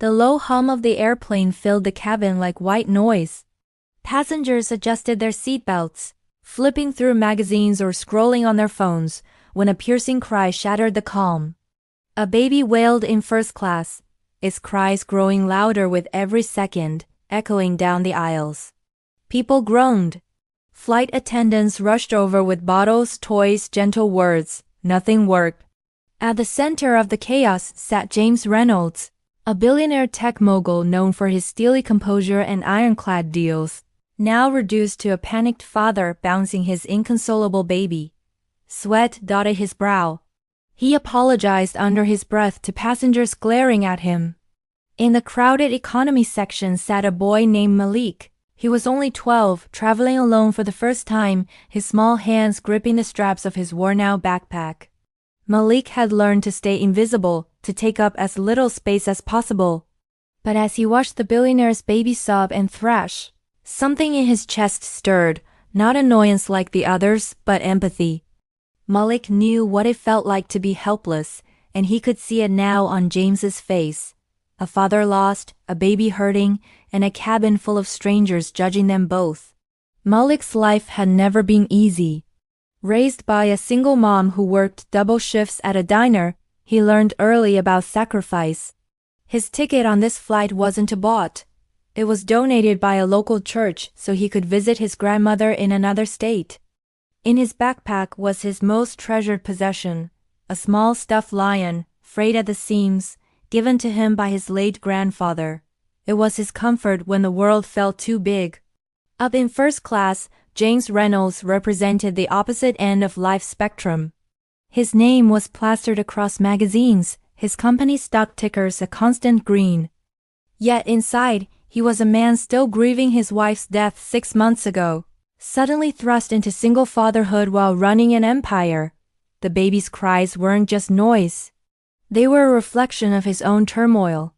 The low hum of the airplane filled the cabin like white noise. Passengers adjusted their seatbelts, flipping through magazines or scrolling on their phones, when a piercing cry shattered the calm. A baby wailed in first class, its cries growing louder with every second, echoing down the aisles. People groaned. Flight attendants rushed over with bottles, toys, gentle words. Nothing worked. At the center of the chaos sat James Reynolds, a billionaire tech mogul known for his steely composure and ironclad deals, now reduced to a panicked father bouncing his inconsolable baby. Sweat dotted his brow. He apologized under his breath to passengers glaring at him. In the crowded economy section sat a boy named Malik. He was only 12, traveling alone for the first time, his small hands gripping the straps of his worn-out backpack. Malik had learned to stay invisible, to take up as little space as possible. But as he watched the billionaire's baby sob and thrash, something in his chest stirred, not annoyance like the others, but empathy. Malik knew what it felt like to be helpless, and he could see it now on James's face. A father lost, a baby hurting, and a cabin full of strangers judging them both. Malik's life had never been easy. Raised by a single mom who worked double shifts at a diner, he learned early about sacrifice. His ticket on this flight wasn't bought. It was donated by a local church so he could visit his grandmother in another state. In his backpack was his most treasured possession, a small stuffed lion, frayed at the seams, given to him by his late grandfather. It was his comfort when the world felt too big. Up in first class, James Reynolds represented the opposite end of life's spectrum. His name was plastered across magazines, his company stock tickers a constant green. Yet inside, he was a man still grieving his wife's death 6 months ago, suddenly thrust into single fatherhood while running an empire. The baby's cries weren't just noise. They were a reflection of his own turmoil.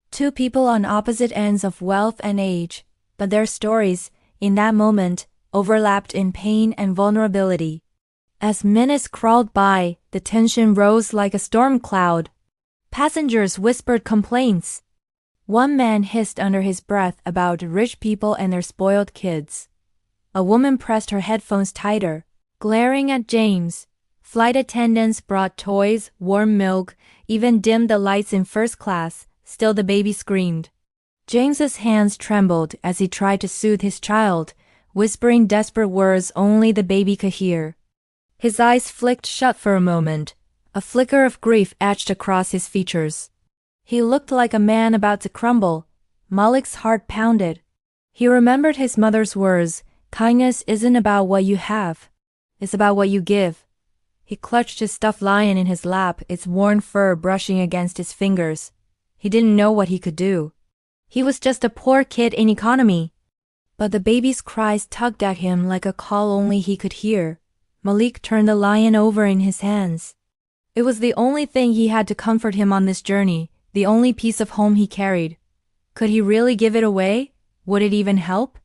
Two people on opposite ends of wealth and age, but their stories, in that moment, overlapped in pain and vulnerability. As minutes crawled by, the tension rose like a storm cloud. Passengers whispered complaints. One man hissed under his breath about rich people and their spoiled kids. A woman pressed her headphones tighter, glaring at James. Flight attendants brought toys, warm milk, even dimmed the lights in first class. Still the baby screamed. James's hands trembled as he tried to soothe his child, whispering desperate words only the baby could hear. His eyes flicked shut for a moment. A flicker of grief etched across his features. He looked like a man about to crumble. Malik's heart pounded. He remembered his mother's words, "Kindness isn't about what you have. It's about what you give." He clutched his stuffed lion in his lap, its worn fur brushing against his fingers. He didn't know what he could do. He was just a poor kid in economy. But the baby's cries tugged at him like a call only he could hear. Malik turned the lion over in his hands. It was the only thing he had to comfort him on this journey, the only piece of home he carried. Could he really give it away? Would it even help?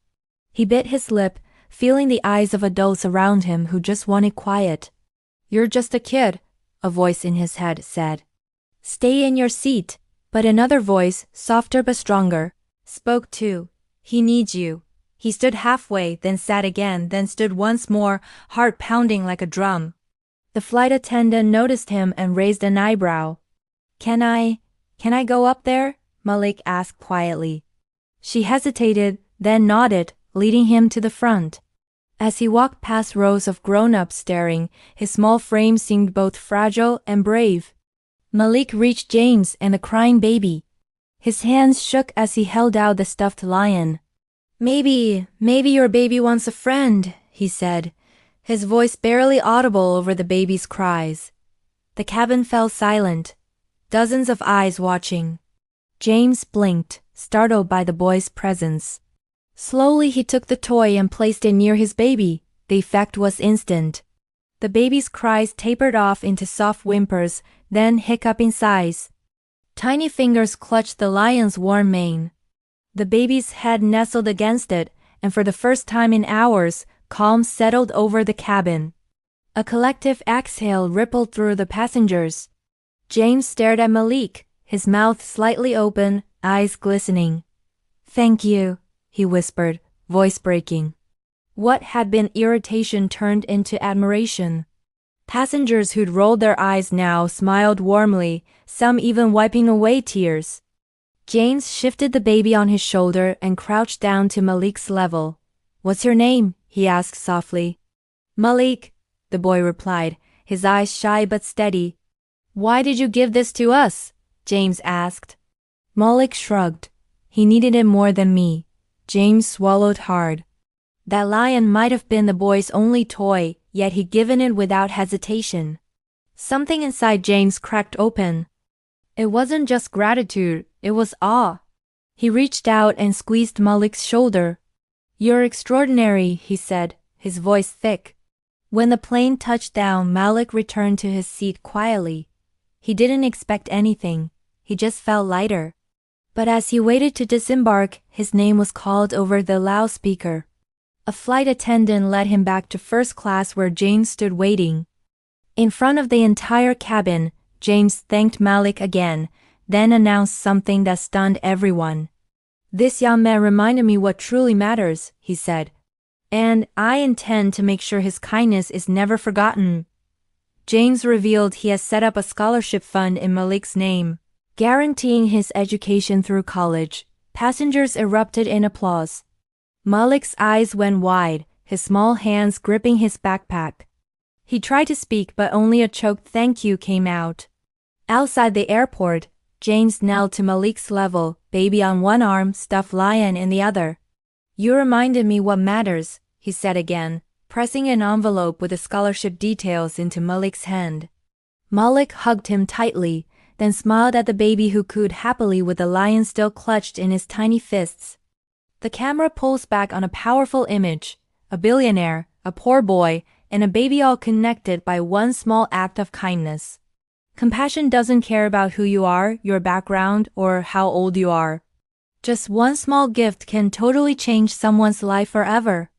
He bit his lip, feeling the eyes of adults around him who just wanted quiet. "You're just a kid," a voice in his head said. "Stay in your seat." But another voice, softer but stronger, spoke too. "He needs you." He stood halfway, then sat again, then stood once more, heart pounding like a drum. The flight attendant noticed him and raised an eyebrow. Can I go up there?" Malik asked quietly. She hesitated, then nodded, leading him to the front. As he walked past rows of grown-ups staring, his small frame seemed both fragile and brave. Malik reached James and the crying baby. His hands shook as he held out the stuffed lion. Maybe your baby wants a friend," he said, his voice barely audible over the baby's cries. The cabin fell silent, dozens of eyes watching. James blinked, startled by the boy's presence. Slowly he took the toy and placed it near his baby. The effect was instant. The baby's cries tapered off into soft whimpers, then hiccuping sighs. Tiny fingers clutched the lion's warm mane. The baby's head nestled against it, and for the first time in hours, calm settled over the cabin. A collective exhale rippled through the passengers. James stared at Malik, his mouth slightly open, eyes glistening. "Thank you," he whispered, voice breaking. What had been irritation turned into admiration. Passengers who'd rolled their eyes now smiled warmly, some even wiping away tears. James shifted the baby on his shoulder and crouched down to Malik's level. "What's your name?" he asked softly. "Malik," the boy replied, his eyes shy but steady. "Why did you give this to us?" James asked. Malik shrugged. "He needed it more than me." James swallowed hard. That lion might have been the boy's only toy, yet he'd given it without hesitation. Something inside James cracked open. It wasn't just gratitude, it was awe. He reached out and squeezed Malik's shoulder. "You're extraordinary," he said, his voice thick. When the plane touched down, Malik returned to his seat quietly. He didn't expect anything. He just felt lighter. But as he waited to disembark, his name was called over the loudspeaker. A flight attendant led him back to first class where James stood waiting. In front of the entire cabin, James thanked Malik again, then announced something that stunned everyone. "This young man reminded me what truly matters," he said. "And I intend to make sure his kindness is never forgotten." James revealed he has set up a scholarship fund in Malik's name, guaranteeing his education through college. Passengers erupted in applause. Malik's eyes went wide, his small hands gripping his backpack. He tried to speak but only a choked "thank you" came out. Outside the airport, James knelt to Malik's level, baby on one arm, stuffed lion in the other. "You reminded me what matters," he said again, pressing an envelope with the scholarship details into Malik's hand. Malik hugged him tightly, then smiled at the baby who cooed happily with the lion still clutched in his tiny fists. The camera pulls back on a powerful image, a billionaire, a poor boy, and a baby all connected by one small act of kindness. Compassion doesn't care about who you are, your background, or how old you are. Just one small gift can totally change someone's life forever.